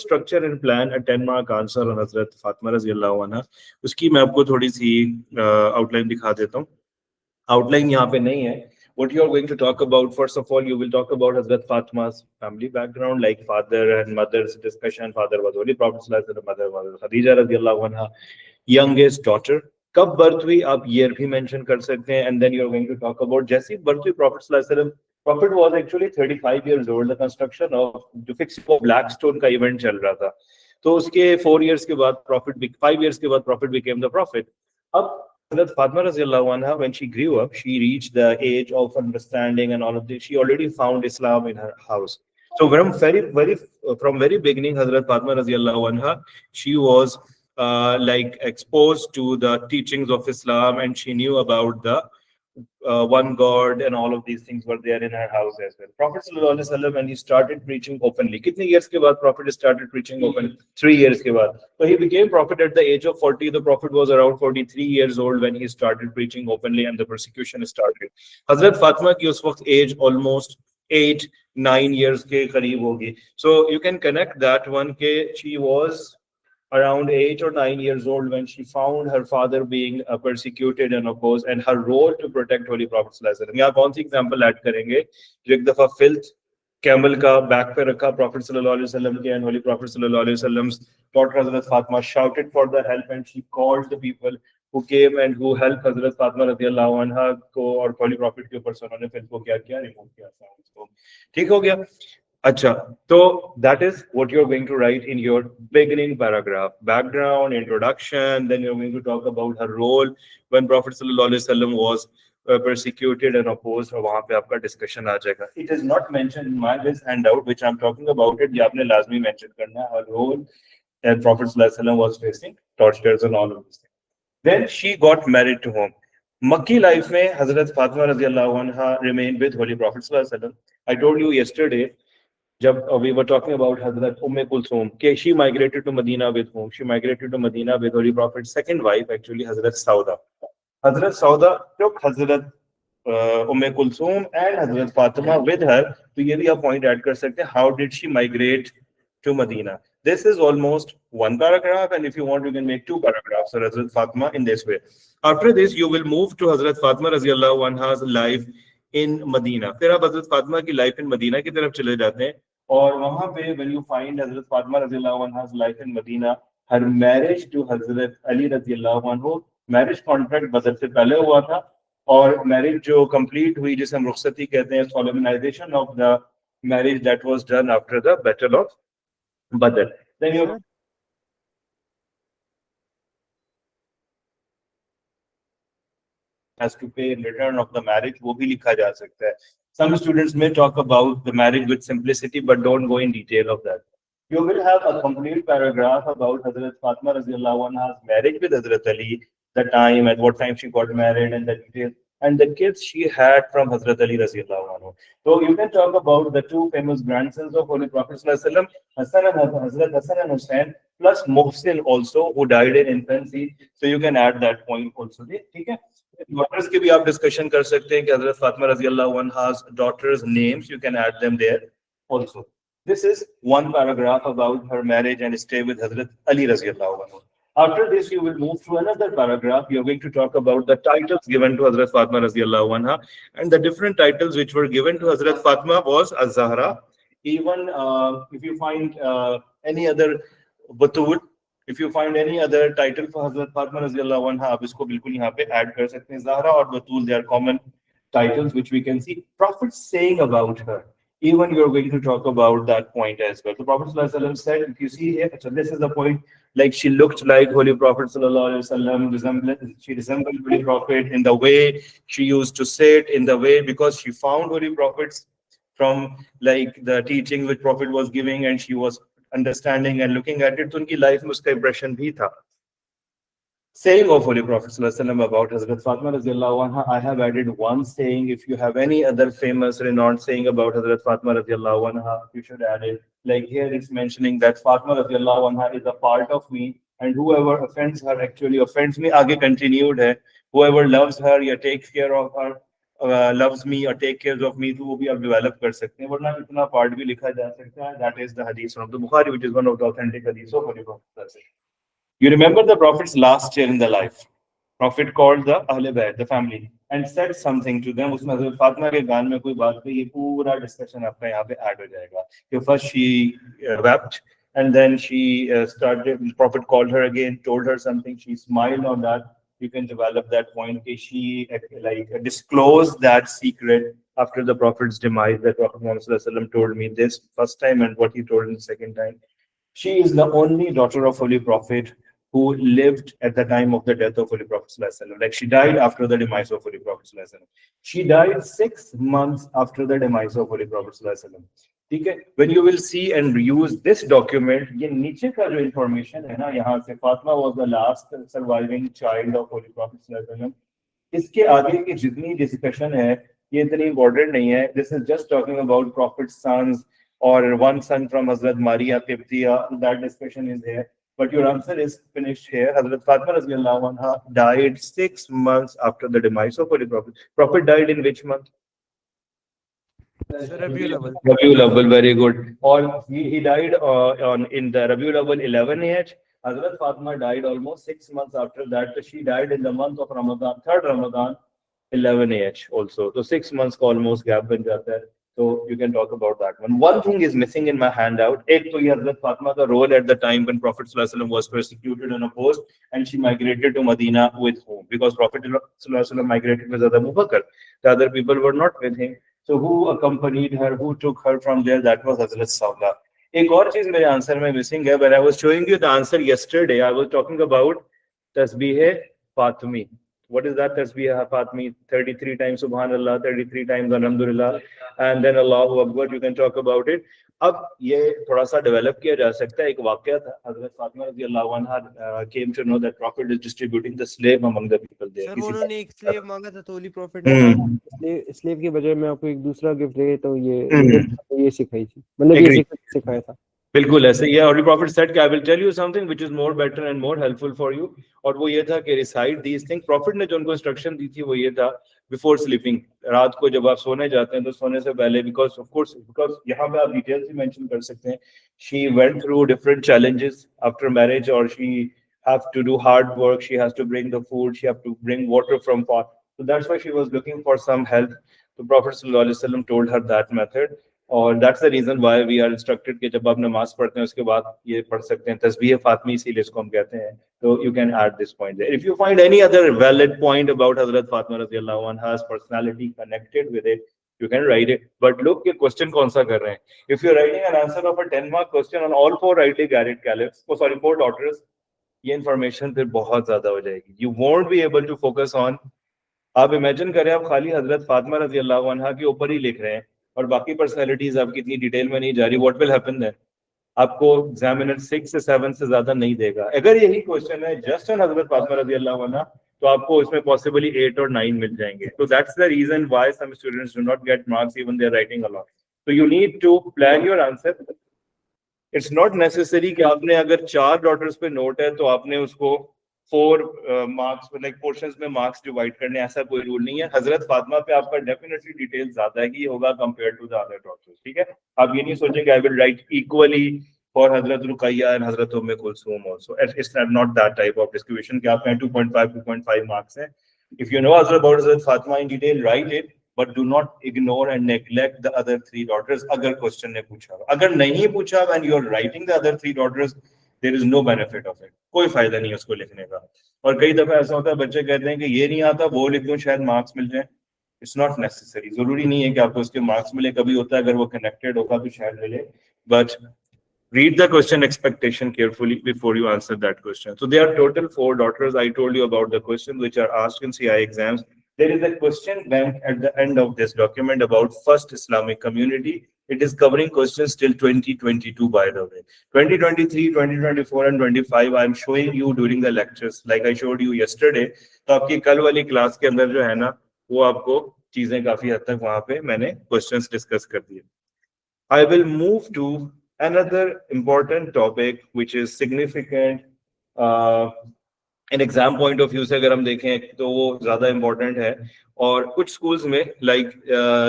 structure and plan a 10-mark answer on Hazrat Fatima रज़ियल्लाहु अन्हा. उसकी मैं आपको थोड़ी सी outline दिखा देता हूँ. Outline यहाँ पे नहीं है. What you are going to talk about, first of all, you will talk about Hazrat Fatima's family background, like father and mother's discussion. Father was Holy Prophet sallallahu alaihi wasallam, mother was Khadija रज़ियल्लाहु अन्हा. Youngest daughter. कब birth हुई आप year भी mention कर सकते हैं. And then you are going to talk about जैसी birth हुई Prophet sallallahu alaihi wasallam. Prophet was actually 35 years old. The construction of जो fixing of Blackstone का event चल रहा था. तो उसके 4 years के बाद Prophet 5 years के बाद Prophet became the Prophet. अब Hazrat Fatima radiallahu anha, when she grew up, she reached the age of understanding and all of this. She already found Islam in her house. So from very beginning, Hazrat Fatima radiallahu anha, she was like exposed to the teachings of Islam, and she knew about the one God, and all of these things were there in her house as well. Prophet sallallahu alaihi wasallam, when he started preaching openly, कितने years के बाद Prophet started preaching openly? 3 years के बाद. So he became Prophet at the age of 40. The Prophet was around 43 years old when he started preaching openly, and the persecution started. Hazrat Fatima की उस वक्त age almost 8-9 years के करीब होगी. So you can connect that one के she was around 8 or 9 years old when she found her father being persecuted and opposed, and her role to protect Holy Prophet sallallahu alaihi wasallam. यहाँ कौन सी example add करेंगे जो एक दफा filth camel का back पे रखा Prophet sallallahu alaihi wasallam के, and Holy Prophet sallallahu alaihi wasallam's daughter Hazrat Fatima shouted for the help, and she called the people who came and who helped Hazrat Fatima radiyallahu anha को, और Holy Prophet के ऊपर से उन्होंने filth को क्या किया, remove किया sounds को. ठीक हो गया. अच्छा, so that is what you're going to write in your beginning paragraph. Background, introduction, then you're going to talk about her role when Prophet sallallahu alaihi wasallam was persecuted and opposed, और वहाँ पे आपका discussion आ जाएगा. It is not mentioned in my this handout which I'm talking about it. ये आपने लाजमी mention करना है, her role that Prophet sallallahu alaihi wasallam was facing tortures and all of these things. Then she got married to whom? Makki life में Hazrat Fatima radiallahu anha remained with Holy Prophet sallallahu alaihi wasallam. I told you yesterday, जब we were talking about Hazrat Kulthum, she migrated to Medina with whom? She migrated to Medina with Holy Prophet's second wife, actually Hazrat Sauda. Hazrat Sauda took Hazrat Kulthum and Hazrat Fatima with her. तो ये भी आप point add कर सकते हैं. How did she migrate to Medina? This is almost one paragraph, and if you want, you can make 2 paragraphs for Hazrat Fatima in this way. After this, you will move to Hazrat Fatima radiallahu anha's life in Medina. फिर आप Hazrat Fatima की life in Medina की तरफ चले जाते हैं. और वहां पे when you find Hazrat Fatima radiallahu anha's life in Medina, her marriage to Hazrat Ali radiallahu anhu, marriage contract बदर से पहले हुआ था, और marriage जो complete हुई जिसे हम रुखसती कहते हैं, solemnization of the marriage that was done after the battle of Badr. Then you has to pay in return of the marriage, वो भी लिखा जा सकता है. Some students may talk about the marriage with simplicity, but don't go in detail of that. You will have a complete paragraph about Hazrat Fatima radiallahu anha's marriage with Hazrat Ali, the time, at what time she got married, and the details, and the kids she had from Hazrat Ali radiallahu anhu. So you can talk about the 2 famous grandsons of Holy Prophet sallallahu alaihi wasallam, Hazrat Hassan and Hussain, plus Muhsin also, who died in infancy. So you can add that point also. ठीक है? Daughters के भी आप discussion कर सकते हैं कि Hazrat Fatima radiallahu anha's daughters' names, you can add them there also. This is one paragraph about her marriage and stay with Hazrat Ali radiallahu anhu. After this, you will move to another paragraph. You are going to talk about the titles given to Hazrat Fatima radiallahu anha, and the different titles which were given to Hazrat Fatima was Az-Zahra. Even if you find any other Batul, if you find any other title for Hazrat Fatima radiallahu anha, आप इसको बिल्कुल यहाँ पे add कर सकते हैं. Zahra और Batul, they are common titles which we can see. Prophet saying about her. Even you are going to talk about that point as well. The Prophet sallallahu alaihi wasallam said, if you see here, so this is the point, like she looked like Holy Prophet sallallahu alaihi wasallam, she resembled Holy Prophet in the way she used to sit, in the way, because she found Holy Prophets from like the teaching which Prophet was giving, and she was understanding and looking at it. तो उनकी life में उसका impression भी था. Saying of Holy Prophet sallallahu alaihi wasallam about Hazrat Fatima radiallahu anha, I have added one saying. If you have any other famous renowned saying about Hazrat Fatima radiallahu anha, you should add it. Like here it's mentioning that Fatima radiallahu anha is a part of me, and whoever offends her actually offends me. आगे continued है. Whoever loves her या takes care of her loves me or take care of me, तो वो भी आप develop कर सकते हैं, वरना इतना part भी लिखा जा सकता है. That is the hadith from the Bukhari, which is one of the authentic hadiths of Holy Prophet. You remember the Prophet's last year in the life. Prophet called the Ahle Bayt, the family, and said something to them. उसमें हज़रत फातिमा के गान में कोई बात पे ये पूरा discussion आपका यहाँ पे add हो जाएगा. So first she wept, and then she started. Prophet called her again, told her something. She smiled on that. You can develop that point. She disclosed that secret after the Prophet's demise. That Prophet Muhammad Sallallahu Alaihi Wasallam told me this first time, and what he told me the second time. She is the only daughter of Holy Prophet who lived at the time of the death of Holy Prophet Sallallahu Alaihi Wasallam. Like she died after the demise of Holy Prophet Sallallahu Alaihi Wasallam. She died 6 months after the demise of Holy Prophet Sallallahu Alaihi Wasallam. ठीक है, when you will see and use this document, ये नीचे का जो information है ना, यहाँ से Fatima was the last surviving child of Holy Prophet Sallallahu Alaihi Wasallam. इसके आगे की जितनी discussion है, ये इतनी important नहीं है. This is just talking about Prophet's sons or one son from Hazrat Maria Qibtiya. That discussion is here. But your answer is finished here. Hazrat Fatima Radhiyallahu anha died 6 months after the demise of Holy Prophet. Prophet died in which month? Rabiul Awwal. Rabiul Awwal, very good. Or he died in the Rabiul Awwal 11 age. Hazrat Fatima died almost 6 months after that. So she died in the month of Ramadan, 3rd Ramadan, 11 age also. So 6 months का almost gap बन जाता है. So you can talk about that one. One thing is missing in my handout. एक तो ये Hazrat Fatima का role at the time when Prophet Sallallahu Alaihi Wasallam was persecuted and opposed, and she migrated to Medina with whom? Because Prophet Sallallahu Alaihi Wasallam migrated with Abu Bakr. The other people were not with him. So who accompanied her? Who took her from there? That was Hazrat Sawda. एक और चीज मेरे answer में missing है. When I was showing you the answer yesterday, I was talking about tasbih Fatimi. What is that tasbih Fatimi? 33 times Subhanallah, 33 times Alhamdulillah, and then Allahu Akbar. You can talk about it. अब ये थोड़ा सा develop किया जा सकता है. एक वाकया था, हज़रत फातिमा रज़ियल्लाहु अन्हा came to know that Prophet is distributing the slave among the people there. Sir उन्होंने एक स्लेव मांगा था तो होली प्रॉफिट ने स्लेव के बजाय मैं आपको एक दूसरा गिफ्ट दे तो ये सिखाई थी, मतलब ये सिखाया था. बिल्कुल ऐसे ही है. Holy Prophet said कि I will tell you something which is more better and more helpful for you. और वो ये था कि recite these things. Prophet ने जो उनको instruction दी थी वो ये था, before sleeping, रात को जब आप सोने जाते हैं तो सोने से पहले, because यहाँ पे आप details भी mention कर सकते हैं. She went through different challenges after marriage, or she have to do hard work. She has to bring the food. She have to bring water from far. So that's why she was looking for some help. The Prophet Sallallahu Alaihi Wasallam told her that method. और that's the reason why we are instructed कि जब आप नमाज पढ़ते हैं उसके बाद ये पढ़ सकते हैं तस्बीह फातिमी, इसीलिए इसको हम कहते हैं. So you can add this point there. If you find any other valid point about Hazrat Fatima radhiyallahu anha's personality connected with it, you can write it. But look कि question कौन सा कर रहे हैं. If you're writing an answer of a 10-mark question on all 4 rightly guided caliphs, 4 daughters, ये information फिर बहुत ज़्यादा हो जाएगी. You won't be able to focus on. आप imagine करें आप खाली हजरत फातिमा रज़ियल्लाहु अन्हा के ऊपर ही लिख रहे हैं और बाकी पर्सनैलिटीज आपकी इतनी डिटेल में नहीं जा रही. What will happen then? आपको एग्जामिनर 6 से 7 से ज्यादा नहीं देगा. अगर यही क्वेश्चन है जस्ट ऑन हजरत फातिमा रज़ियल्लाहु अन्हा तो आपको इसमें पॉसिबली 8 और 9 मिल जाएंगे. तो that's the reason why some students do not get marks even they are writing a lot. So you need to plan your answer. It's not necessary कि आपने अगर 4 डॉटर्स पे नोट है तो आपने उसको 4 मार्क्स लाइक पोर्शंस में marks divide करने, ऐसा कोई रूल नहीं है. हजरत फातिमा पे आपका डेफिनेटली डिटेल ज्यादा ही होगा compare to the other doctors. ठीक है, आप ये नहीं सोचेंगे I will write equally for Hazrat Ruqayya and Hazrat Umme Kulsum also. It's not that type of distribution कि आप 2.5 मार्क्स हैं. If you know about Hazrat Fatima in detail, write it, but do not ignore and neglect the other 3 daughters. अगर question ने पूछा, अगर नहीं पूछा and you are writing the other 3 daughters, there is no benefit of it. कोई फायदा नहीं है उसको लिखने का. और कई दफा ऐसा होता है बच्चे कहते हैं कि ये नहीं आता वो लिख दूं शायद मार्क्स मिल जाए. It's not necessary. जरूरी नहीं है कि आपको उसके मार्क्स मिले. कभी होता है अगर वो कनेक्टेड होगा तो शायद मिले. But read the question expectation carefully before you answer that question. So there are total 4 daughters. I told you about the questions which are asked in CI exams. There is a question bank at the end of this document about first Islamic community. It is covering questions till 2022, by the way. 2023, 2024 and 25 I am showing you during the lectures like I showed you yesterday. तो आपकी कल वाली class के अंदर जो है ना वो आपको चीजें काफी हद तक वहां पे मैंने क्वेश्चंस डिस्कस कर दिए. I will move to another important topic which is significant in exam point of view से अगर हम देखें तो वो ज्यादा इंपॉर्टेंट है। और कुछ स्कूल्स में like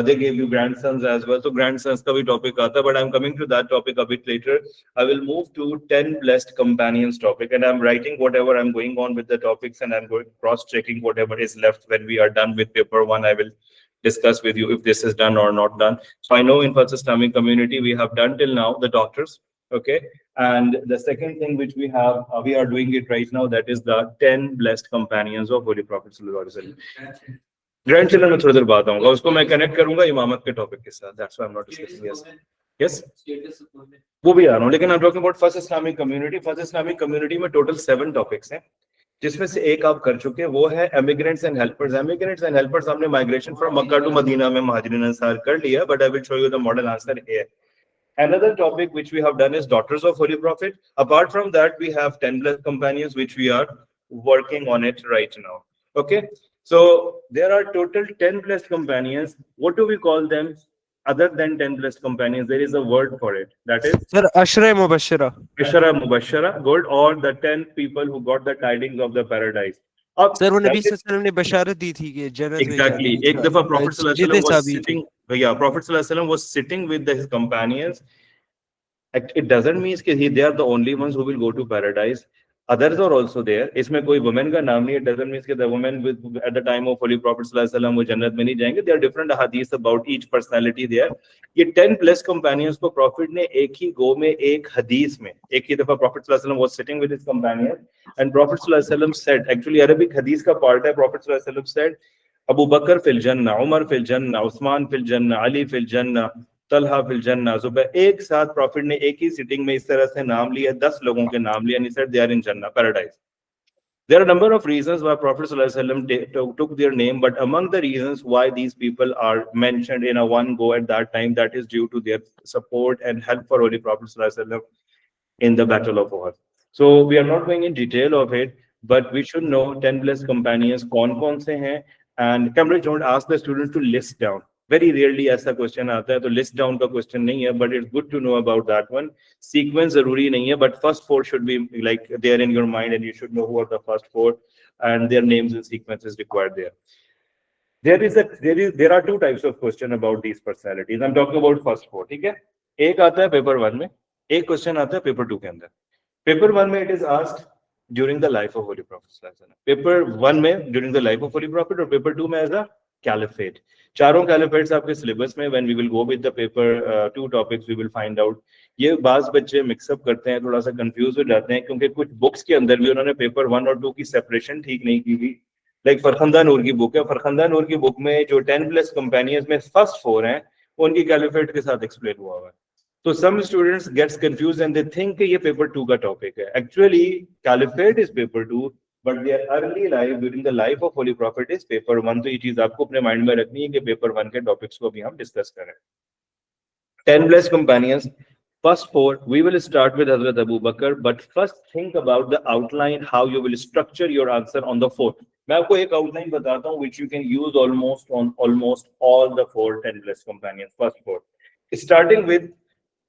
they give you grandsons as well, तो ग्रैंडसन्स का भी टॉपिक आता है, but I am coming to that topic a bit later. I will move to 10 blessed companions topic, and I'm writing whatever I'm going on with the topics, and I'm going cross checking whatever is left when we are done with paper 1. I will discuss with you if this is done or not done. So I know in First Islamic Community we have done till now the doctors, okay, and the second thing which we have, we are doing it right now, that is the 10 blessed companions of Holy Prophet sallallahu alaihi wasallam. Grandchildren में थोड़ी देर बाद आऊंगा, उसको मैं connect करूंगा इमामत के topic के साथ, that's why I'm not discussing. Yes, वो भी आ रहा हूँ, लेकिन I'm talking about First Islamic Community. First Islamic Community में total 7 टॉपिक्स हैं, जिसमें से एक आप कर चुके, वो है immigrants and helpers. Immigrants and helpers हमने migration from Makkah to Medina में महाजिरीन अंसार कर लिया, but I will show you the model answer here. Another topic which we have done is daughters of Holy Prophet. Apart from that, we have 10 blessed companions, which we are working on it right now. Okay, so there are total 10 blessed companions. What do we call them? Other than 10 blessed companions, there is a word for it. That is sir अशरे मुबश्शिरा। Ashara Mubashara, good, or the 10 people who got the tidings of the paradise. अब sir वो नबी that is- सल्लल्लाहु अलैहि वसल्लम ने बशारत दी थी कि जन्नत में Exactly. जाएंगे। एक दफा Prophet sallallahu alaihi जितने wasallam was साहबी थे। sitting, yeah, Prophet sallallahu alaihi wasallam was sitting with his companions. It doesn't mean that they are the only ones who will go to paradise. Others are also there. इसमें कोई women का नाम नहीं है. It doesn't mean that the women with at the time of Holy Prophet sallallahu alaihi wasallam वो जन्नत में नहीं जाएंगे. There are different hadiths about each personality there. ये 10 plus companions को Prophet ने एक ही गो में एक हदीस में एक ही दफा Prophet sallallahu alaihi wasallam was sitting with his companions, and Prophet sallallahu alaihi wasallam said, actually Arabic hadith का part है. Prophet sallallahu alaihi wasallam said, Abu Bakr fil Jannah, Umar fil Jannah, Uthman fil Jannah, Ali fil Jannah, Talha फिल जन्नह। सुबह एक साथ profit ने एक ही sitting में इस तरह से नाम लिया, 10 लोगों के नाम लिया, and he said they are in Jannah, paradise. There are a number of reasons why Prophet sallallahu alaihi wasallam took their name, but among the reasons why these people are mentioned in a one go at that time, that is due to their support and help for Holy Prophet sallallahu alaihi wasallam in the Battle of Uhud. So we are not going in detail of it, but we should know 10 blessed companions कौन-कौन से हैं, and Cambridge don't ask the students to list down. Very rarely ऐसा question आता है, तो list down का question नहीं है, but it's good to know about that one. Sequence जरूरी नहीं है, but first 4 should be like there in your mind, and you should know who are the first 4 and their names and sequences required there. There are 2 types of question about these personalities. I'm talking about first 4, ठीक है? एक आता है paper 1 में, एक question आता है paper 2 के अंदर. पेपर 1 में it is asked during the life of Holy Prophet. Paper 1 में during the life of Holy Prophet, और पेपर 2 में as a caliphate. चारों कैलिफेट्स आपके सिलेबस में, when we will go with the paper 2 topics we will find out. ये बाज बच्चे mix up करते हैं, थोड़ा सा कंफ्यूज हो जाते हैं, क्योंकि कुछ बुक्स के अंदर भी उन्होंने पेपर 1 और 2 की सेपरेशन ठीक नहीं की हुई. लाइक फरखंदा नूर की बुक है, फरखंदा नूर की बुक में जो 10 प्लस कंपेनियंस में फर्स्ट 4 हैं, उनकी कैलिफेट के साथ एक्सप्लेन हुआ हुआ है. तो some students gets confused and they think कि ये पेपर 2 का टॉपिक है. Actually caliphate is paper 2, but their early life during the life of Holy Prophet is paper 1. तो ये चीज आपको अपने माइंड में रखनी है कि पेपर 1 के टॉपिक्स को भी हम डिस्कस करें. 10 blessed companions, first 4 we will start with Hazrat Abu Bakr, but first think about the outline, how you will structure your answer on the 4th. मैं आपको एक आउटलाइन बताता हूँ which you can use almost on almost all the 4 10 blessed companions. First 4 starting with,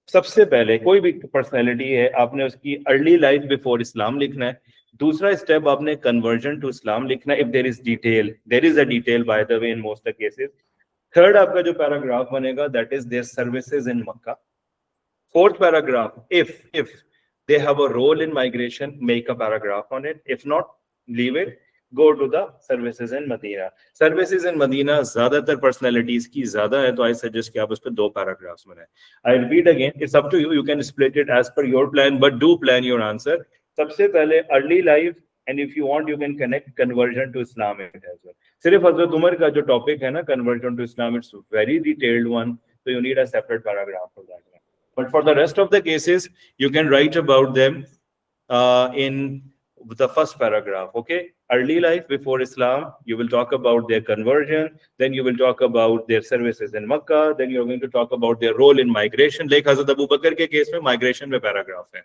सबसे पहले कोई भी personality है, आपने उसकी अर्ली लाइफ बिफोर इस्लाम लिखना है. दूसरा स्टेप आपने कन्वर्जन टू इस्लाम लिखना है, if there is a detail by the way in most the cases. Third आपका जो पैराग्राफ बनेगा, that is there services in Makkah. Fourth paragraph, if they have a role in migration, make a paragraph on it. If not, leave it, go to the services in Medina. Services in Medina ज्यादातर personalities की ज्यादा है, तो I suggest कि आप उस पे 2 paragraphs बनाएं. I repeat again, it's up to you. You can split it as per your plan, but do plan your answer. सबसे पहले early life, and if you want, you can connect conversion to Islam it as well. सिर्फ हजरत उमर का जो topic है ना, conversion to Islam, it's a very detailed one, so you need a separate paragraph for that one. But for the rest of the cases, you can write about them in the first paragraph. Okay, early life before Islam, you will talk about their conversion, then you will talk about their services in Makkah, then you're going to talk about their role in migration. Like Hazrat Abu Bakr के case में migration में paragraph है,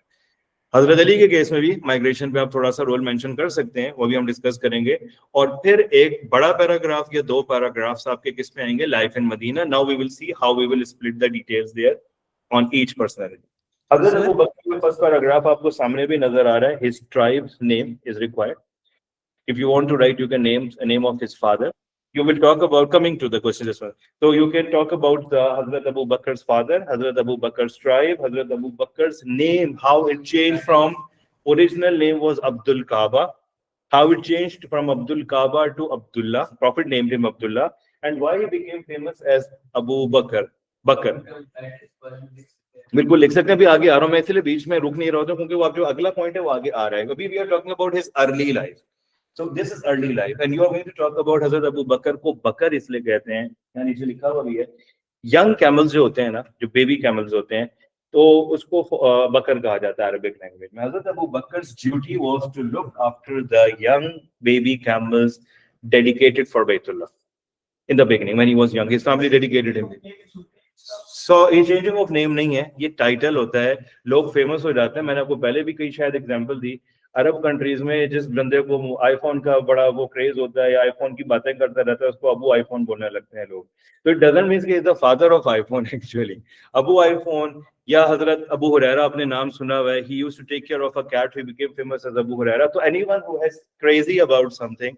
हजरत अली के case में भी migration पे आप थोड़ा सा रोल मेंशन कर सकते हैं, वो भी हम डिस्कस करेंगे. और फिर एक बड़ा पैराग्राफ या 2 पैराग्राफ्स आपके किस पे आएंगे, life in Medina. Now we will see how we will split the details there on each personality. Hazrat Abu बकर का फर्स्ट पैराग्राफ आपको सामने भी नजर आ रहा है. His tribes name is required. If you want to write, you can name a name of his father. You will talk about, coming to the question as well. So you can talk about Hazrat Abu Bakr's father, Hazrat Abu Bakr's tribe, Hazrat Abu Bakr's name, how it changed from original name was Abdul Kaaba, how it changed from Abdul Kaaba to Abdullah. Prophet named him Abdullah, and why he became famous as Abu Bakr. बिल्कुल लिख सकते हैं, अभी आगे आ रहा हूं मैं, इसलिए बीच में रुक नहीं रहा था क्योंकि वो जो अगला पॉइंट है वो आगे आ रहा है. अभी we are talking about his early life. So this is early life, and you are going to talk about Hazrat Abu Bakr को बकर इसलिए कहते हैं, यहाँ नीचे लिखा हुआ भी है. Young camels जो होते हैं ना, जो baby camels होते हैं, तो उसको बकर कहा जाता है अरबिक लैंग्वेज में. Hazrat Abu Bakr's duty was to look after the young baby camels dedicated for Baytullah. In the beginning, when he was young, his family dedicated him. So ये changing of name नहीं है, ये title होता है. लोग famous हो जाते हैं. मैंने आपको पहले भी कई शायद एग्जांपल दी. अरब कंट्रीज में जिस बंदे को आईफोन का बड़ा वो क्रेज होता है या आईफोन की बातें करता रहता है, उसको अबू आईफोन बोलने लगते हैं लोग. तो इट डजंट मीन कि is the father of iPhone. Actually Abu iPhone या हजरत अबू हुरैरा आपने नाम सुना हुआ है. He used to take care of a cat, he became famous as Abu Hurairah. तो anyone who has crazy about something,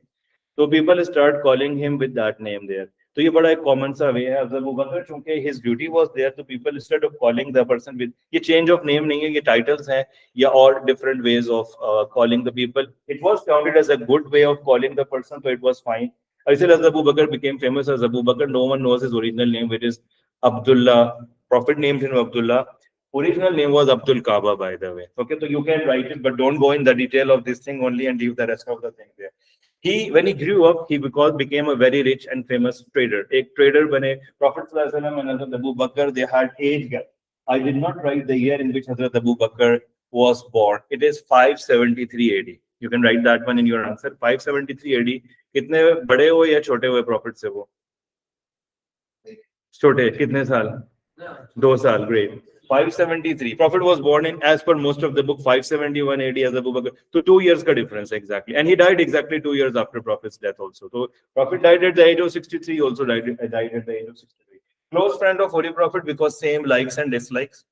तो people start calling him with that name there. तो ये बड़ा एक कॉमन सा वे है. अबू बकर चूंकि his duty was there, तो people instead of calling the person with, ये चेंज ऑफ नेम नहीं है, ये टाइटल्स हैं या और different ways of calling the people. It was counted as a good way of calling the person, तो it was fine. इसलिए Abu Bakr became famous as Abu Bakr. No one knows his original name, which is Abdullah. Prophet named him Abdullah. Original name was Abdul Kaaba, by the way. Okay, so you can write it, but don't go in the detail of this thing only and leave the rest of the thing there. When he grew up, he became a very rich and famous trader. एक trader बने. Prophet ﷺ and Hazrat Abu Bakr, they had age gap. I did not write the year in which Hazrat Abu Bakr was born. It is 573 AD. You can write that one in your answer. 573 AD. कितने बड़े हो या छोटे हुए Prophet से वो? छोटे. कितने साल? 2 साल. Great. 573. Prophet was born in, as per most of the book, 571 AD as Abu Bakr. So 2 years ka difference exactly. And he died exactly 2 years after Prophet's death also. So Prophet died at the age of 63, also died at the age of 63. Close friend of Holy Prophet because same likes and dislikes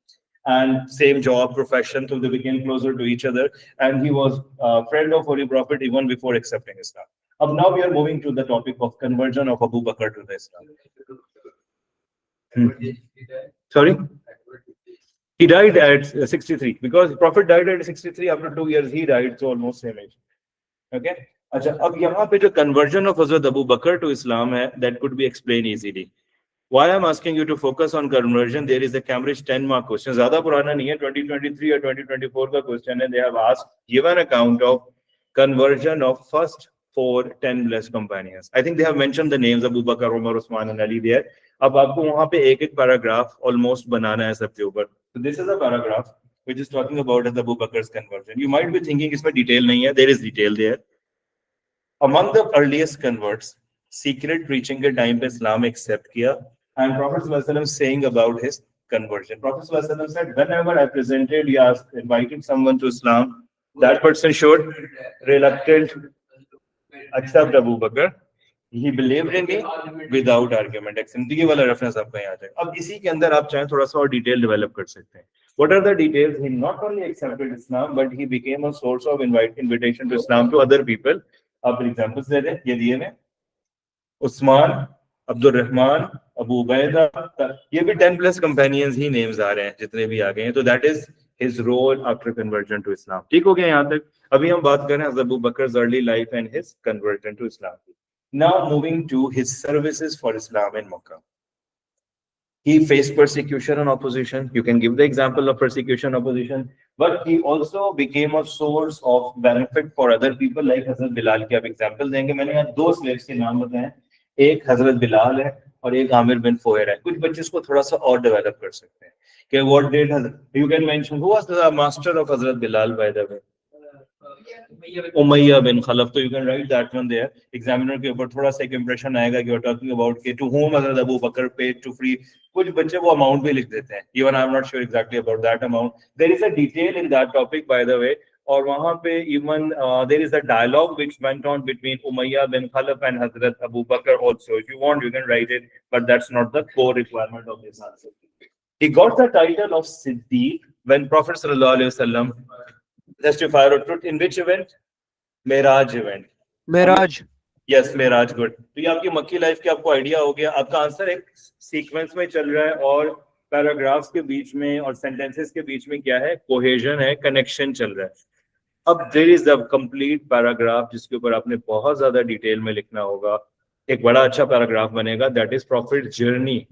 and same job, profession, so they became closer to each other. And he was a friend of Holy Prophet even before accepting Islam. Now we are moving to the topic of conversion of Abu Bakr to the Islam. Sorry? He died at 63 because Prophet died at 63. After 2 years, he died, so almost same age. Okay. अच्छा, अब यहाँ पे जो conversion of Hazrat Abu Bakr to Islam है, that could be explained easily. Why I'm asking you to focus on conversion? There is a Cambridge 10-mark question. ज़्यादा पुराना नहीं है, 2023 or 2024 का question है. They have asked, give an account of conversion of first 4 10 companions. I think they have mentioned the names Abu Bakr, Umar, Usman and Ali there. अब आपको वहाँ पे एक पैराग्राफ ऑलमोस्ट बनाना है सबके ऊपर. So this is a paragraph which is talking about Abu Bakr's conversion. You might be thinking इसमें detail नहीं है. There is detail there. Among the earliest converts, secret preaching के time पे Islam accept किया, and Prophet ﷺ saying about his conversion. Prophet ﷺ said, whenever I presented, invited someone to Islam, that person should reluctant accept Abu Bakr. He believed in me without argument. ये वाला reference आपका यहाँ जाए. अब इसी के अंदर आप चाहें थोड़ा सा और detail develop कर सकते हैं. What are the details? He not only accepted Islam, but he became a source of invitation to Islam to other people. आप examples दे दें. ये दिए हैं. उस्मान, अब्दुल रहमान, अबू उबैदा, ये भी 10+ companions ही names आ रहे हैं, जितने भी आ गए हैं. तो that is his role after conversion to Islam. ठीक हो गया यहाँ तक. अभी हम बात कर रहे हैं Abu Bakr's early life and his conversion to Islam. Now moving to his services for Islam in Makkah. He faced persecution and opposition. You can give the example of persecution and opposition, but he also became a source of benefit for other people like Hazrat Bilal की आप example देंगे. मैंने यहाँ 2 slaves के नाम बताए हैं. एक हजरत बिलाल है और एक आमिर बिन फुहैर है. कुछ बच्चे इसको थोड़ा सा और डेवलप कर सकते हैं कि what did you can mention who was the master of Hazrat Bilal by the way? Umayyah bin Khalaf. So you can write that one there. Examiner के ऊपर थोड़ा सा एक impression आएगा कि you're talking about कि to whom Hazrat Abu Bakr paid to free. कुछ बच्चे वो amount भी लिख देते हैं. Even I'm not sure exactly about that amount. There is a detail in that topic by the way. और वहाँ पे even there is a dialogue which went on between Umayyah bin Khalaf and Hazrat Abu Bakr also. If you want, you can write it, but that's not the core requirement of this answer. He got the title of Siddiq when Prophet sallallahu alaihi wasallam testified of truth in which event? Miraj event. Meraj. Yes Meraj, good. तो ये आपकी मक्की life की आपको idea हो गया। आपका answer एक सीक्वेंस में चल रहा है और पैराग्राफ्स के बीच में और सेंटेंसेस के बीच में क्या है, कोहेजन है, कनेक्शन चल रहा है। अब there is a complete paragraph जिसके ऊपर आपने बहुत ज्यादा डिटेल में लिखना होगा। एक बड़ा अच्छा पैराग्राफ बनेगा, that is prophet journey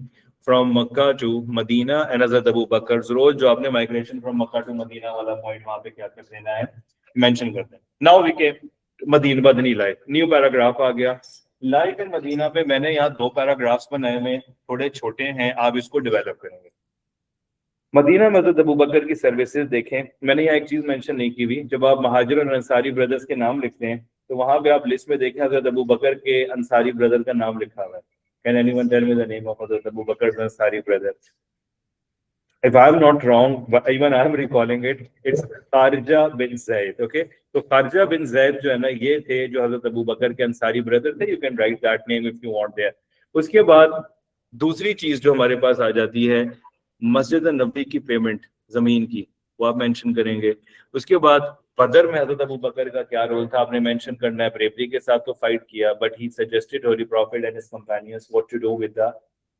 from Mecca to Medina and Hazrat Abu Bakr. रोज जो आपने migration from Mecca to Medina वाला पॉइंट वहां पे क्या कर देना है, मेंशन कर देना। नाउ वी केम मदीना मदनी लाइफ, न्यू पैराग्राफ आ गया। लाइफ इन मदीना पे मैंने यहाँ 2 पैराग्राफ्स बनाए हुए, थोड़े छोटे हैं, आप इसको डेवलप करेंगे। मदीना में हज़रत अबू बकर की सर्विसेज देखें। मैंने यहाँ एक चीज मेंशन नहीं की हुई, जब आप महाजिर और अंसारी ब्रदर्स के नाम लिखते हैं तो वहां पे आप लिस्ट में देखें हज़रत अबू बकर के अंसारी ब्रदर का नाम लिखा हुआ है। Can anyone tell me the name of Hazrat Abu Bakr Ansari brother? If I'm not wrong, even I'm recalling it, it's Kharija bin Zaid. Okay, तो खारजा बिन ज़ैद जो है ना, ये थे जो हज़रत अबू बकर के अंसारी ब्रदर थे। You can write that name if you want there. उसके बाद दूसरी चीज जो हमारे पास आ जाती है, मस्जिद नबी की पेमेंट जमीन की, वो आप मेंशन करेंगे। उसके बाद बदर में हज़रत अबू बकर का क्या रोल था, आपने मेंशन करना है। ब्रेवरी के साथ तो फाइट किया, but he suggested holy prophet and his companions what to do with the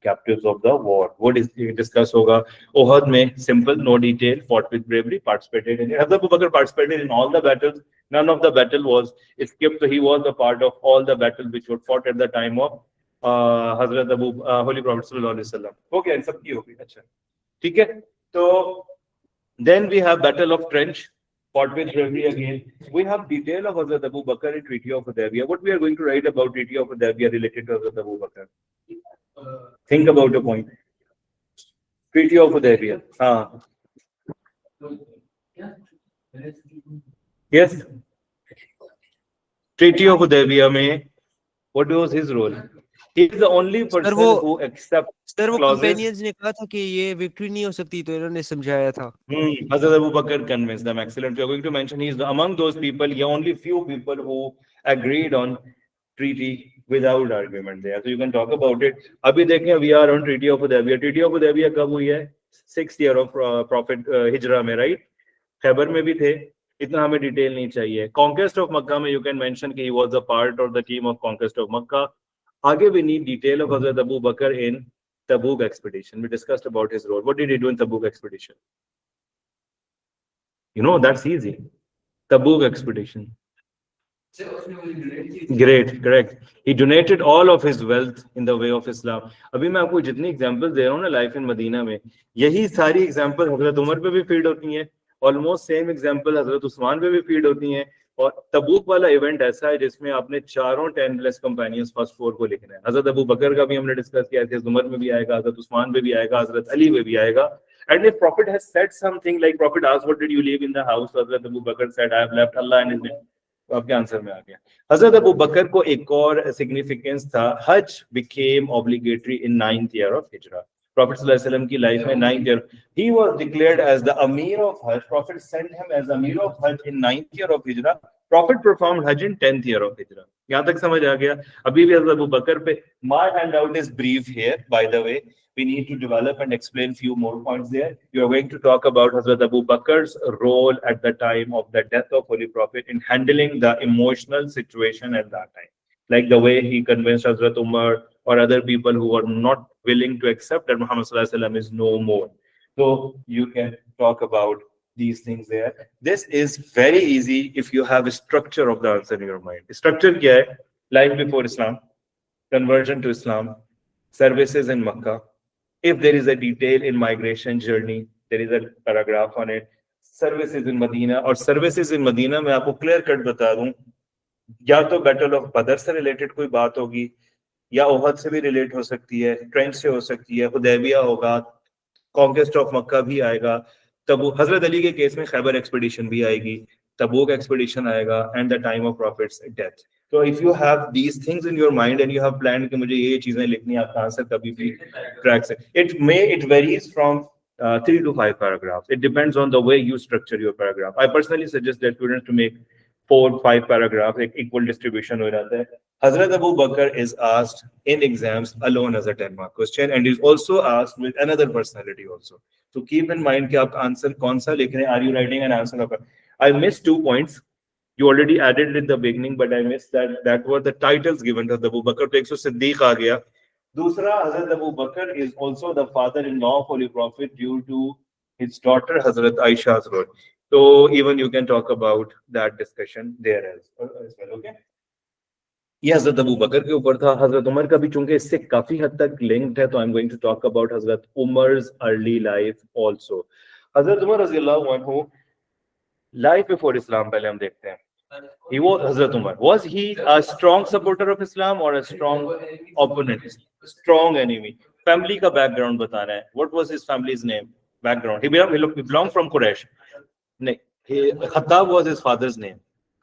captives of the war. वो डिस्कस होगा। ओहद में simple, no detail, fought with bravery, participated in, हज़रत Abu Bakr participated in all the battles, none of the battle was escaped, so he was a part of all the battles which were fought at the time of Hazrat Abu holy prophet सल्लल्लाहु अलैहि वसल्लम। हो गया, इन सब की होगी। अच्छा ठीक है, तो then we have battle of trench, fought with bravery again. We have detail of Hazrat Abu Bakr in Treaty of Hudaybiyah. What we are going to write about Treaty of Hudaybiyah related to Hazrat Abu Bakr? Think about a point. Treaty of Hudaybiyah. Yes. Treaty of Hudaybiyah में what was his role? He is the only person who accepts sir वो clauses. Companions ने कहा था कि ये victory नहीं हो सकती, तो इन्होंने समझाया था। Hazrat Abu Bakr convinced them. Excellent. We are going to mention he is among those people. Yeah, only few people who agreed on treaty without argument there. So you can talk about it. अभी देखें, we are on Treaty of Hudaybiyah. Treaty of Hudaybiyah कब हुई है? 6th year of Prophet Hijra में, right? Khyber में भी थे, इतना हमें डिटेल नहीं चाहिए। Conquest of Makkah में you can mention कि he was a part of the team of Conquest of Makkah. आगे we need detail of Hazrat Abu Bakr in Tabuk expedition. We discussed about his role. What did he do in Tabuk expedition? You know, that's easy. Tabuk expedition. Great, correct. He donated all of his wealth in the way of Islam. अभी मैं आपको जितनी examples दे रहा हूँ ना life in Medina में, यही सारी एग्जांपल हजरत उमर पे भी फीड होती हैं। ऑलमोस्ट सेम एग्जांपल हजरत उस्मान पे भी फीड होती हैं। और तबूक वाला इवेंट ऐसा है जिसमें आपने चारों 10+ कंपेनियंस फर्स्ट 4 को लिखना है। हजरत अबू बकर का भी हमने डिस्कस किया, हजरत उमर में भी आएगा, हजरत उस्मान में भी आएगा, हजरत अली में भी आएगा। And if Prophet has said something like Prophet asked, "What did you leave in the house?" Hazrat Abu Bakr said, "I have left Allah and His name." तो आपके आंसर में आ गया। हजरत अबू बकर को एक और सिग्निफिकेंस था, हज became obligatory in 9th year of Hijra. Prophet sallallahu alaihi wasallam की लाइफ में 9th year, he was declared as the Amir of Hajj. Prophet sent him as Amir of Hajj in 9th year of Hijra. Prophet performed Hajj in 10th year of Hijra. यहाँ तक समझ आ गया? अभी भी हजरत Abu बकर पे, my handout is brief here, by the way. We need to develop and explain few more points there. You are going to talk about Hazrat Abu Bakr's role at the time of the death of Holy Prophet in handling the emotional situation at that time. Like the way he convinced Hazrat Umar or other people who were not willing to accept that Muhammad Sallallahu Alaihi Wasallam is no more. So you can talk about these things there. This is very easy if you have a structure of the answer in your mind. Structure kya hai? Life before Islam, conversion to Islam, services in Makkah. If there is a detail in migration journey, there is a paragraph on it. Services in Medina, और services in Medina मैं आपको clear cut बता दूं, या तो battle of बदर से related कोई बात होगी, या ओहद से भी रिलेट हो सकती है, ट्रेंच से हो सकती है, हुदैबिया होगा, कॉन्क्वेस्ट ऑफ मक्का भी आएगा, तबूक, हजरत अली के केस में खैबर एक्सपीडिशन भी आएगी, तबूक एक्सपीडिशन आएगा, and the time of profits death. So if you have these things in your mind and you have planned कि मुझे ये चीजें लिखनी है, आपका आंसर कभी भी ट्रैक से, it varies from 3 to 5 paragraphs. It depends on the way you structure your paragraph. I personally suggest that students to make 4-5 paragraphs, एक equal distribution हो जाता है। Hazrat Abu Bakr is asked in exams alone as a 10-mark question and is also asked with another personality also. So keep in mind कि आप answer कौन सा लिख रहे हैं. Are you writing an answer of? I missed 2 points. You already added it in the beginning, but I missed that. That were the titles given to Abu Bakr. तो 100 Siddiq आ गया. दूसरा, Hazrat Abu Bakr is also the father-in-law of Holy Prophet due to his daughter Hazrat Aisha's role. So even you can talk about that discussion there as well. Okay. ये हजरत Abu Bakr के ऊपर था. हजरत उमर का भी चूंकि इससे काफी हद तक लिंक्ड है, तो I am going to talk about Hazrat Umar's early life also. हजरत उमर रज़ी अल्लाहु अन्हु लाइफ बिफोर इस्लाम पहले हम देखते हैं. He was Hazrat Umar. Was he a strong supporter of Islam or a strong opponent? Strong enemy. Family का background बताना है. What was his family's name? Background. He belonged from Quraysh. नहीं, Khattab was his father's name.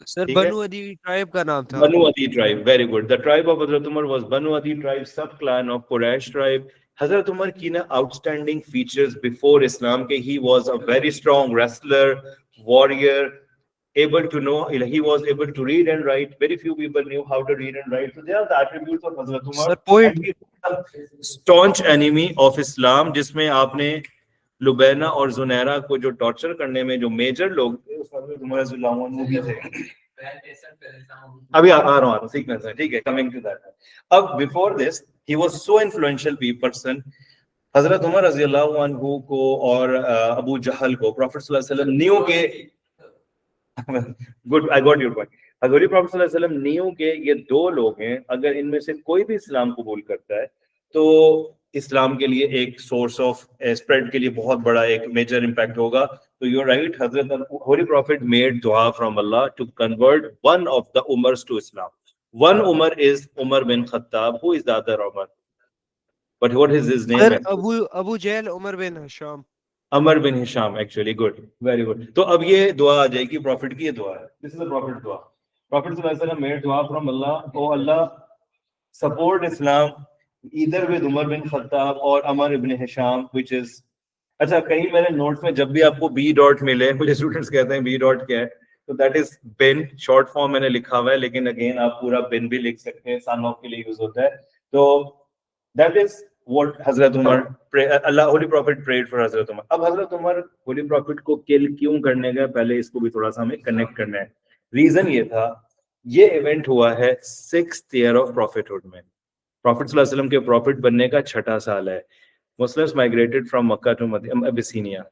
Sir Banu Adi tribe का नाम था. Banu Adi tribe. Very good. The tribe of Hazrat Umar was Banu Adi tribe, sub clan of Quraysh tribe. Hazrat Umar की ना outstanding features before Islam के he was a very strong wrestler, warrior, able to know, he was able to read and write. Very few people knew how to read and write. So there are the attributes of Hazrat Umar. Sir, poet. Staunch enemy of Islam, जिसमें आपने लुबैना और जुनैरा को जो torture करने में जो major लोग थे, उसमें उमर रज़ियल्लाहु अन्हु भी थे. अभी आ रहा हूँ सीक्वेंस है, ठीक है, कमिंग टू दैट. अब before this he was so influential person. हजरत उमर रज़ियल्लाहु अन्हु को और अबू जहल को प्रॉफेट सल्लल्लाहु अलैहि वसल्लम न्यू के good, I got your point. Hazrat prophet सल्लल्लाहु अलैहि वसल्लम न्यू के ये दो लोग हैं, अगर इनमें से कोई भी इस्लाम कबूल करता है तो इस्लाम के लिए एक सोर्स ऑफ स्प्रेड के लिए बहुत बड़ा एक मेजर इम्पैक्ट होगा. तो यू आर राइट, हजरत होली प्रॉफिट मेड दुआ from Allah to convert one of the Umars to Islam. One Umar is Umar bin Khattab. Who is the other Umar? But what is his name? Abu Jahl Umar bin Hisham. Amr bin Hisham. Actually good, very good. तो अब ये दुआ आ जाएगी, profit की ये दुआ है. This is the prophet दुआ. प्रॉफिट सल्लल्लाहु अलैहि वसल्लम मेड दुआ from Allah, oh Allah support Islam either with Umar bin Khattab और Amr ibn Hisham, which is, अच्छा कहीं मेरे नोट्स में जब भी आपको बी डॉट मिले, मुझे स्टूडेंट्स कहते हैं बी डॉट क्या है, तो that is been. Short form मैंने लिखा हुआ है, लेकिन अगेन आप पूरा बिन भी लिख सकते हैं, सन ऑफ के लिए यूज होता है. तो that is what Hazrat Umar Allah Holy Prophet prayed for Hazrat Umar. अब Hazrat Umar Holy Prophet को किल क्यों करने गए, पहले इसको भी थोड़ा सा हमें कनेक्ट करना है. रीजन ये था, ये इवेंट हुआ है 6th ईयर ऑफ प्रॉफिटहुड में. प्रॉफिट सल्लल्लाहु अलैहि वसल्लम के प्रॉफिट बनने का 6ठा साल है. Muslims migrated from Makkah to Abyssinia.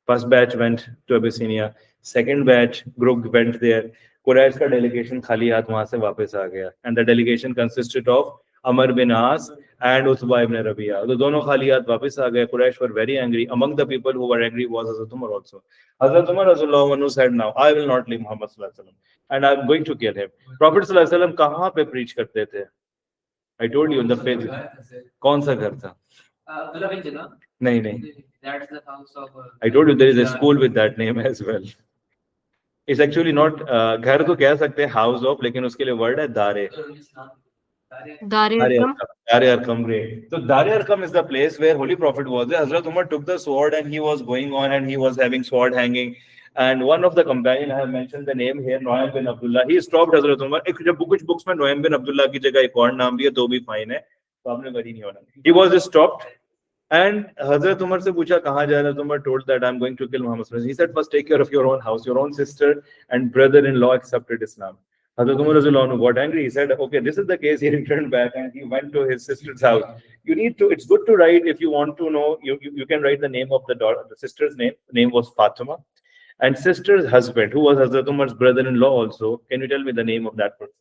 First batch went to Abyssinia. Second batch group went there. Quraysh का delegation खाली हाथ वहां से वापस आ गया. And the delegation consisted of Amr bin As and Utbah ibn Rabi'a. तो दोनों खाली हाथ वापस आ गए. Quraysh were very angry. Among the people who were angry was Hazrat Umar also. Hazrat Umar Rasulullah anhu said, now I will not leave Muhammad sallallahu alaihi wasallam and I am going to kill him. Prophet sallallahu alaihi wasallam कहाँ पे preach करते थे? I told you in the faith. कौन सा घर था? नहीं नहीं. That's the house of. I told you there is a school with that name as well. It's actually not घर तो कह सकते हैं house of, लेकिन उसके लिए word है दारे. Dar Arqam. Great. So Dar Arqam is the place where Holy Prophet was there. Hazrat Umar took the sword and he was going on and he was having sword hanging. And one of the companions, I have mentioned the name here, Nuaym bin Abdullah. He stopped Hazrat Umar. जब कुछ books में Nuaym bin Abdullah की जगह एक और नाम भी है तो भी fine है. तो आपने वरी नहीं होना. He was just stopped. And Hazrat Umar से पूछा कहाँ जा रहा है? Umar told that I'm going to kill Muhammad. He said, first take care of your own house. Your own sister and brother-in-law accepted Islam. Hazrat Umar got angry. He said, okay, this is the case. He returned back and he went to his sister's house. You need to, it's good to write if you want to know, you can write the name of the daughter, the sister's name. The name was Fatima. And sister's husband, who was Hazrat Umar's brother-in-law also. Can you tell me the name of that person?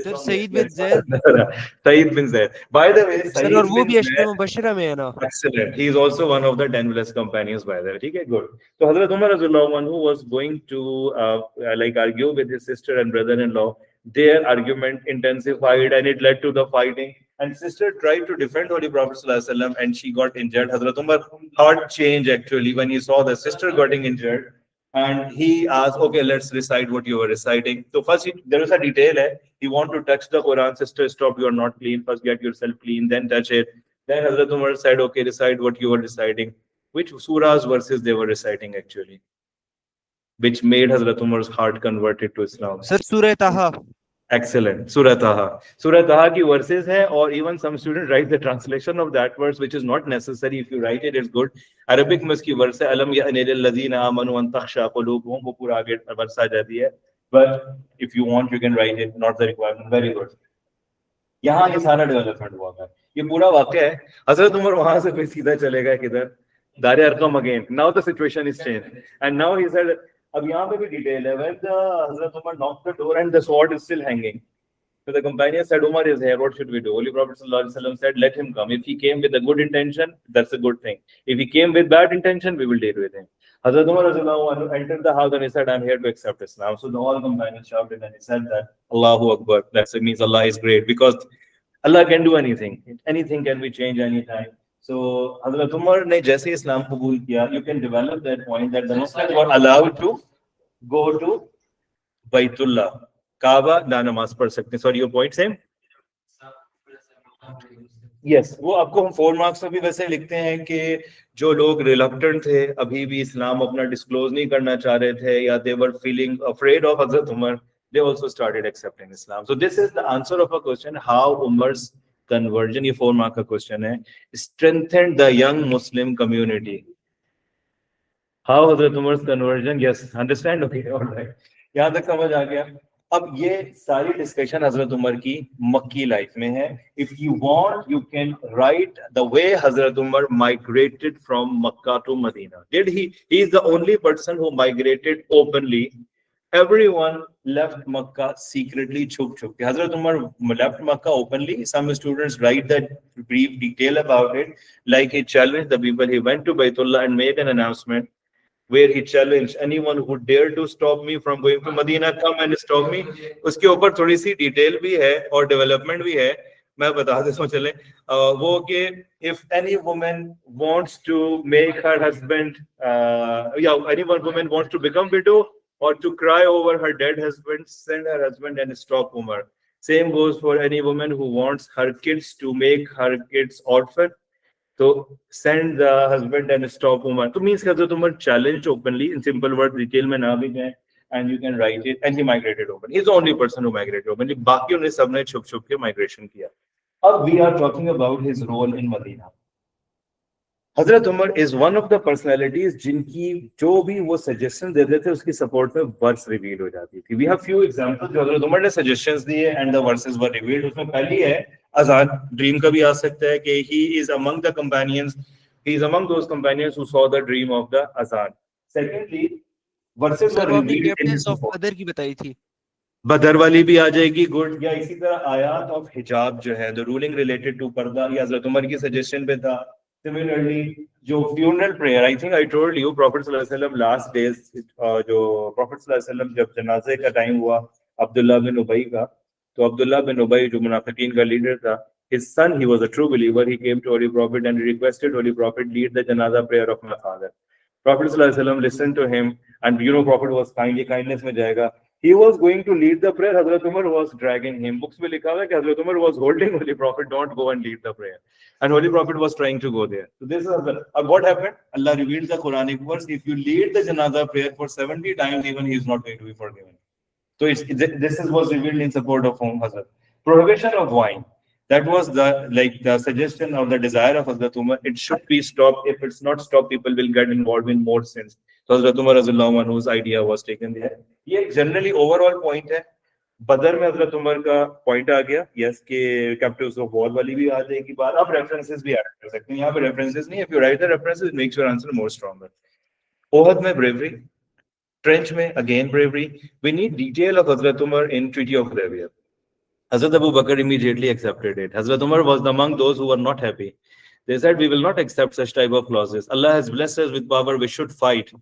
Sir, Saeed bin Zaid. Saeed bin Zaid. By the way, Sir, और वो भी अशरा मुबश्शिरा में है ना. Excellent. He is also one of the 10 blessed companions, by the way. Okay, good. So Hazrat Umar Razulullah who was going to argue with his sister and brother-in-law. Their argument intensified and it led to the fighting. And sister tried to defend Holy Prophet ﷺ and she got injured. Hazrat Umar heart changed actually when he saw the sister getting injured. And he asked, okay, let's recite what you were reciting. So first, there is a detail. He want to touch the Quran. Sister, stop, you are not clean. First get yourself clean, then touch it. Then Hazrat Umar said, okay, recite what you were reciting. Which surahs verses they were reciting actually? Which made Hazrat Umar's heart converted to Islam. Sir, Surah Taha. Excellent. Surah Taha. Surah Taha ki verses hai, or even some students write the translation of that verse, which is not necessary. If you write it, it's good. Arabic में इसकी verse है, Alam ya'ni lil ladhina amanu an takhsha qulubuhum, वो पूरा आगे verse आ जाती है. but if you want you can write it, not the requirement. Very good. यहाँ ये सारा डेवलपमेंट हुआ था, ये पूरा वाक्य है। हजरत उमर वहां से फिर सीधा चलेगा किधर, Dare Arqam again. Now the situation is change and now he said, अब यहाँ पे भी डिटेल है, when the Hazrat Umar knocked the door and the sword is still hanging, so the companion said, Umar is here, what should we do? Holy Prophet sallallahu alaihi wasallam said, let him come. If he came with a good intention, that's a good thing. If he came with bad intention, we will deal with him. Hazrat Umar radhiyallahu anhu entered the house and he said, I'm here to accept Islam. So the all companions shouted and he said that, Allahu Akbar, that means Allah is great, because Allah can do anything. Anything can be changed anytime. So Hazrat Umar ne jaise Islam qabul kiya, you can develop that point that the Muslims were allowed to go to Baitullah, काबा, ना नमाज पढ़ सकते हैं। Sorry, your point same? Yes, वो आपको हम 4 marks में भी वैसे लिखते हैं कि जो लोग रिलक्टेंट थे, अभी भी इस्लाम अपना डिस्क्लोज नहीं करना चाह रहे थे, या दे were feeling afraid of Hazrat Umar, they also started accepting Islam. So this is the answer of a question, how Umar's conversion, ये 4 mark का question है, strengthened the young Muslim community. How Hazrat Umar's conversion, yes, understand? Okay, all right. यहाँ तक समझ आ गया। अब ये सारी डिस्कशन हजरत उमर की मक्की लाइफ में है। If you want you can write the way हजरत Umar migrated from Mecca to Medina. Did he is the only person who migrated openly. Everyone left Makkah secretly, छुप छुप के। हजरत Umar left Makkah openly. Some students write that brief detail about it, like he challenged the people. He went to Baitullah and made an announcement where he challenged anyone who dare to stop me from going to Medina, come and stop me. उसके ऊपर थोड़ी सी detail भी है और development भी है, मैं बता देता हूँ। चले वो कि if any woman wants to make her husband, any one woman wants to become widow or to cry over her dead husband, send her husband and stop Umar. Same goes for any woman who wants her kids to make her kids orphan. So send the husband and stop Umar. So means Hazrat Umar challenged openly, in simple words, detail में ना भी जाए, and you can write it. And he migrated openly. He's the only person who migrated openly. बाकी उन्हें सबने छुप छुप के migration किया. अब we are talking about his role in Medina. Hazrat Umar is one of the personalities जिनकी जो भी वो suggestions देते थे उसकी support में verse reveal हो जाती थी. We have few examples जो हजरत उमर ने suggestions दिए and the verses were revealed. उसमें पहली है अजान। ड्रीम का भी आ सकता है कि he is among the companions, he is among those companions who saw the dream of the azan. Secondly, verses were revealed in his support. बदर की बताई थी, बदर वाली भी आ जाएगी, गुड। या इसी तरह आयात ऑफ हिजाब जो है, द रूलिंग रिलेटेड टू पर्दा, ये हजरत उमर की सजेशन पे था। सिमिलरली जो funeral prayer, I think I told you prophet सल्लल्लाहु अलैहि वसल्लम लास्ट डेज, जो प्रॉफेट सल्लल्लाहु अलैहि वसल्लम जब जनाजे का टाइम हुआ अब्दुल्ला बिन उबई का, तो अब्दुल्ला बिन उबई जो मुनाफिकीन का लीडर था, his son, he was a true believer, he came to Holy Prophet and requested Holy Prophet lead the janaza prayer of my father. Prophet sallallahu alaihi wasallam listened to him, and you know Prophet was kindly, kindness में जाएगा, he was going to lead the prayer, Hazrat Umar was dragging him. Books में लिखा हुआ है कि Hazrat Umar was holding Holy Prophet, don't go and lead the prayer, and Holy Prophet was trying to go there. So this is what happened. Allah revealed the Quranic verse, if you lead the janaza prayer for 70 times, even he is not going to be forgiven. So this was revealed in support of Hazrat. Prohibition of wine. That was the suggestion or the desire of Hazrat Umar. It should be stopped. If it's not stopped, people will get involved in more sins. So Hazrat Umar radhiyallahu anhu's idea was taken there. ये generally overall point है. बदर में हजरत उमर का point आ गया. Yes, कि captives of war वाली भी आ जाएगी बात. आप references भी add कर सकते हैं. यहाँ पे references नहीं. If you write the references, it makes your answer more stronger. Uhud में bravery. Trench में again bravery. We need detail of Hazrat Umar in Treaty of Hudaybiyah. Hazrat Abu Bakr immediately accepted it. Hazrat Umar was among those who were not happy. They said, we will not accept such type of clauses. Allah has blessed us with power, we should fight.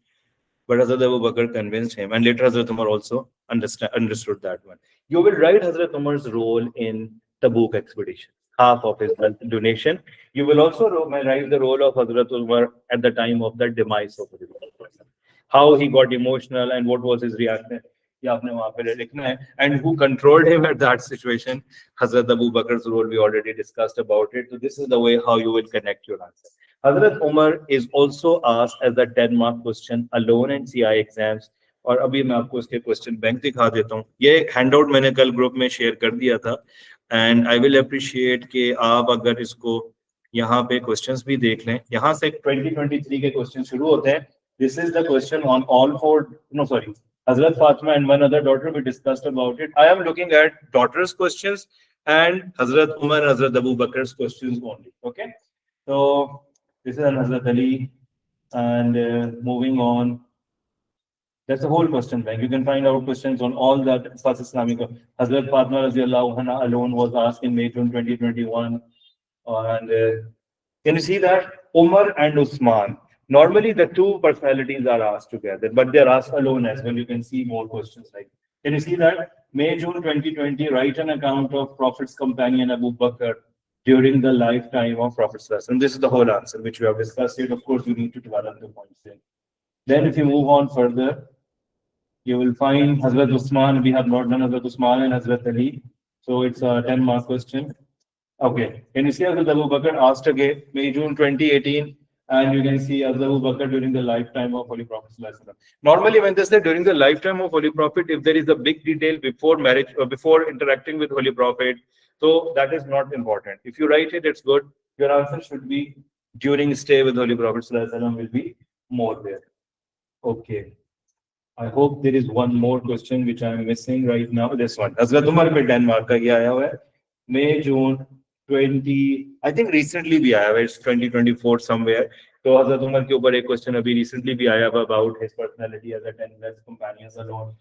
But Hazrat Abu Bakr convinced him, and later Hazrat Umar also understood that one. You will write Hazrat Umar's role in Tabuk expedition, half of his donation. You will also write the role of Hazrat Umar at the time of the demise of the Prophet. How he got emotional and what was his reaction. And who controlled him at that situation. Hazrat Abu Bakr's role, we already discussed about it. So this is the way how you will connect your answer. Hazrat Umar is also asked as the 10-mark question alone in CI exams. और अभी मैं आपको इसके question bank दिखा देता हूँ. ये handout मैंने कल ग्रुप में शेयर कर दिया था, एंड आई विल अप्रिशिएट कि आप अगर इसको यहाँ पे क्वेश्चंस भी देख लें. यहाँ से 2023 के क्वेश्चन शुरू होते हैं. This is the question on all four, no sorry, Hazrat Fatima and one other daughter, we discussed about it. I am looking at daughter's questions and Hazrat Umar, Hazrat Abu Bakr's questions only. Okay, so this is Hazrat Ali, and moving on. That's the whole question bank. You can find out questions on all that first Islamic. Hazrat Fatima Radiallahu Anha alone was asked in May 2021. And can you see that? Umar and Usman. Normally the two personalities are asked together, but they're asked alone as well. You can see more questions like, can you see that? May, June 2020, write an account of Prophet's companion Abu Bakr during the lifetime of Prophet. And this is the whole answer, which we have discussed here. Of course, you need to develop the points in. Then if you move on further, you will find Hazrat Usman. We have not done Hazrat Usman and Hazrat Ali. So it's a 10-mark question. Okay. Can you see Hazrat Abu Bakr asked again, May, June 2018, and you can see Hazrat Abu Bakr during the lifetime of Holy Prophet. Normally, when they say during the lifetime of Holy Prophet, if there is a big detail before marriage or before interacting with Holy Prophet, so that is not important. If you write it, it's good. Your answer should be during stay with Holy Prophet will be more there. Okay. I hope there is one more question which I am missing right now. This one. Hazrat Umar में Denmark का ये आया हुआ है. May, June 20. I think recently भी आया हुआ है. It's 2024 somewhere. तो Hazrat Umar के ऊपर एक question अभी recently भी आया हुआ about his personality as a 10 best companions alone.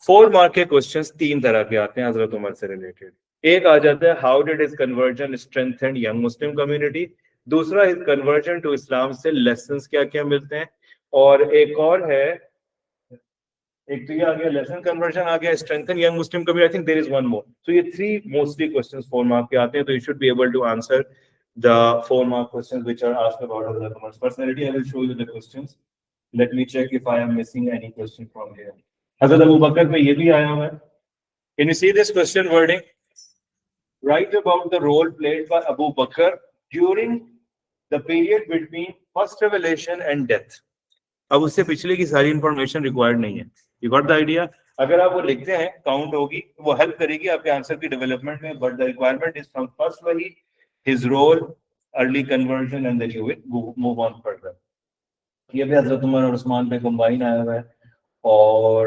4 mark के questions 3 तरह के आते हैं Hazrat Umar से related. एक आ जाता है how did his conversion strengthen young Muslim community. दूसरा his conversion to Islam से lessons क्या क्या मिलते हैं. और एक और है एक तो ये आ गया लेसन कन्वर्जन आ गया strengthen young Muslim community. I think there is one more. So ये 3 मोस्टली क्वेश्चंस 4 मार्क के आते हैं. तो you should be able to answer the 4 mark questions which are asked about Hazrat Umar's personality. I will show you the questions. Let me check if I am missing any question from here. Hazrat Abu Bakr में ये भी आया हुआ है. Can you see this question wording? Write about the role played by Abu Bakr during the period between first revelation and death. अब उससे पिछले की सारी इंफॉर्मेशन रिक्वायर्ड नहीं है. You got the idea? अगर आप वो लिखते हैं काउंट होगी, वो हेल्प करेगी आपके आंसर की डेवलपमेंट में. But the requirement is from first वही his role, early conversion, and then you will move on further. ये भी हजरत उमर और उस्मान पे कंबाइन आया हुआ है. और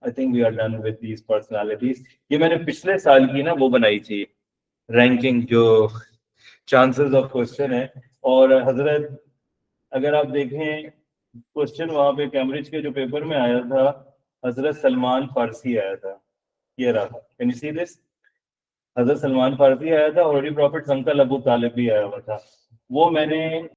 I think we are done with these personalities. ये मैंने पिछले साल की ना वो बनाई थी रैंकिंग, जो चांसेस ऑफ क्वेश्चन है. और हजरत अगर आप देखें क्वेश्चन वहां पे कैम्ब्रिज के जो पेपर में आया था, हजरत सलमान फारसी आया था. ये रहा. Can you see this? हजरत सलमान फारसी आया था और होली प्रॉफिट अंकल अबू तालिब भी आया हुआ था. वो मैंने